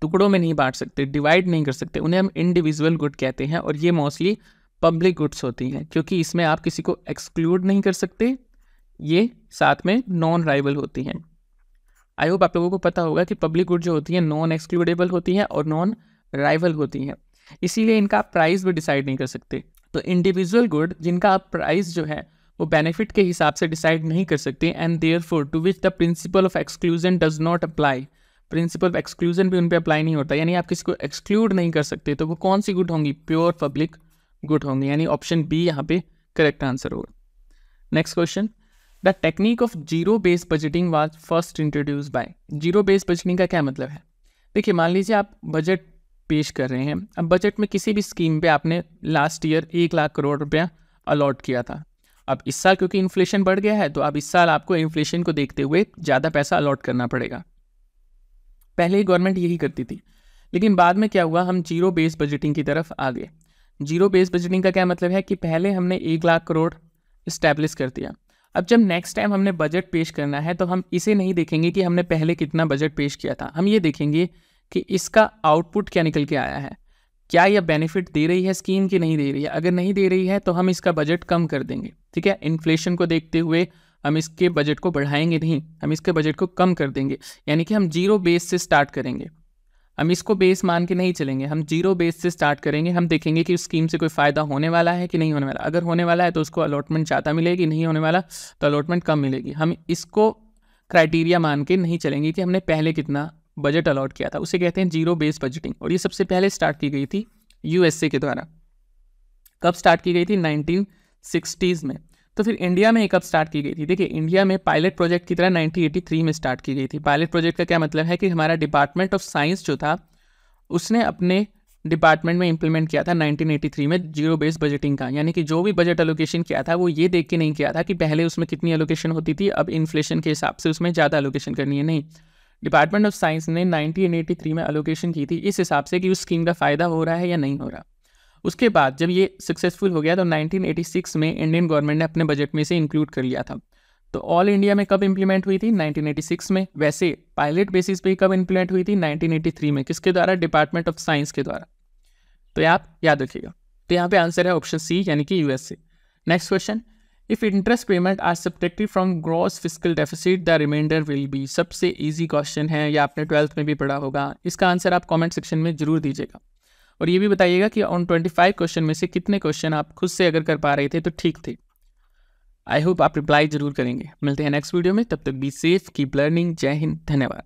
टुकड़ों में नहीं बांट सकते, डिवाइड नहीं कर सकते। उन्हें हम इंडिविजुअल गुड कहते हैं और ये मोस्टली पब्लिक गुड्स होती हैं क्योंकि इसमें आप किसी को एक्सक्लूड नहीं कर सकते। ये साथ में नॉन राइवल होती हैं। आई होप आप लोगों को पता होगा कि पब्लिक गुड जो होती हैं नॉन एक्सक्लूडेबल होती हैं और नॉन राइवल होती हैं, इसीलिए इनका प्राइस भी डिसाइड नहीं कर सकते। तो इंडिविजुअल गुड जिनका आप प्राइस जो है वो बेनिफिट के हिसाब से डिसाइड नहीं कर सकते, and therefore to which the principle of exclusion does not apply, principle of exclusion भी उन पे अप्लाई नहीं होता, यानी आप किसी को एक्सक्लूड नहीं कर सकते, तो वो कौन सी गुड होंगी? प्योर पब्लिक गुड होंगी, यानी ऑप्शन बी यहाँ पे करेक्ट आंसर होगा। Next question, the technique of zero based budgeting was first introduce by. Zero based budgeting का क्या मतलब है? देखिए, मान लीजिए आप बजट पेश कर रहे हैं। अब बजट में किसी भी स्कीम पे आपने लास्ट ईयर 1 लाख करोड़ रुपया अलॉट किया था। अब इस साल क्योंकि इन्फ्लेशन बढ़ गया है, तो अब इस साल आपको इन्फ्लेशन को देखते हुए ज़्यादा पैसा अलॉट करना पड़ेगा। पहले ही गवर्नमेंट यही करती थी, लेकिन बाद में क्या हुआ, हम जीरो बेस्ड बजटिंग की तरफ आ गए। जीरो बेस्ड बजटिंग का क्या मतलब है कि पहले हमने 1 लाख करोड़ इस्टेब्लिश कर दिया। अब जब नेक्स्ट टाइम हमने बजट पेश करना है तो हम इसे नहीं देखेंगे कि हमने पहले कितना बजट पेश किया था, हम ये देखेंगे कि इसका आउटपुट क्या निकल के आया है, क्या यह बेनिफिट दे रही है स्कीम की नहीं दे रही है। अगर नहीं दे रही है तो हम इसका बजट कम कर देंगे, ठीक है। इन्फ्लेशन को देखते हुए हम इसके बजट को बढ़ाएंगे नहीं, हम इसके बजट को कम कर देंगे, यानी कि हम जीरो बेस से स्टार्ट करेंगे। हम इसको बेस मान के नहीं चलेंगे, हम जीरो बेस से स्टार्ट करेंगे। हम देखेंगे कि उस स्कीम से कोई फ़ायदा होने वाला है कि नहीं होने वाला। अगर होने वाला है तो उसको अलॉटमेंट ज़्यादा मिलेगी, नहीं होने वाला तो अलॉटमेंट कम मिलेगी। हम इसको क्राइटेरिया मान के नहीं चलेंगे कि हमने पहले कितना बजट अलॉट किया था, उसे कहते हैं जीरो बेस बजटिंग। और ये सबसे पहले स्टार्ट की गई थी यूएसए के द्वारा। कब स्टार्ट की गई थी? 1960s में। तो फिर इंडिया में कब स्टार्ट की गई थी? देखिए, इंडिया में पायलट प्रोजेक्ट की तरह 1983 में स्टार्ट की गई थी। पायलट प्रोजेक्ट का क्या मतलब है कि हमारा डिपार्टमेंट ऑफ साइंस जो था उसने अपने डिपार्टमेंट में इंप्लीमेंट किया था 1983 में जीरो बेस्ड बजटिंग का, यानी कि जो भी बजट एलोकेशन किया था वो ये देख के नहीं किया था कि पहले उसमें कितनी एलोकेशन होती थी, अब इन्फ्लेशन के हिसाब से उसमें ज़्यादा एलोकेशन करनी है। नहीं, डिपार्टमेंट ऑफ साइंस ने 1983 में एलोकेशन की थी इस हिसाब से कि उस स्कीम का फ़ायदा हो रहा है या नहीं हो रहा। उसके बाद जब ये सक्सेसफुल हो गया तो 1986 में इंडियन गवर्नमेंट ने अपने बजट में से इंक्लूड कर लिया था। तो ऑल इंडिया में कब इंप्लीमेंट हुई थी? 1986 में। वैसे पायलट बेसिस पे कब इंप्लीमेंट हुई थी? 1983 में। किसके द्वारा? डिपार्टमेंट ऑफ साइंस के द्वारा। तो ये आप याद रखिएगा। तो यहाँ पे आंसर है ऑप्शन सी, यानी कि USA. Next question, if interest payment are subtracted from gross fiscal deficit the remainder will be. सबसे इजी क्वेश्चन है, या आपने 12th में भी पढ़ा होगा। इसका आंसर आप कॉमेंट सेक्शन में जरूर दीजिएगा, और ये भी बताइएगा कि ऑन 25 क्वेश्चन में से कितने क्वेश्चन आप खुद से अगर कर पा रहे थे तो ठीक थे। आई होप आप रिप्लाई जरूर करेंगे। मिलते हैं नेक्स्ट वीडियो में, तब तक बी सेफ, कीप लर्निंग। जय हिंद, धन्यवाद।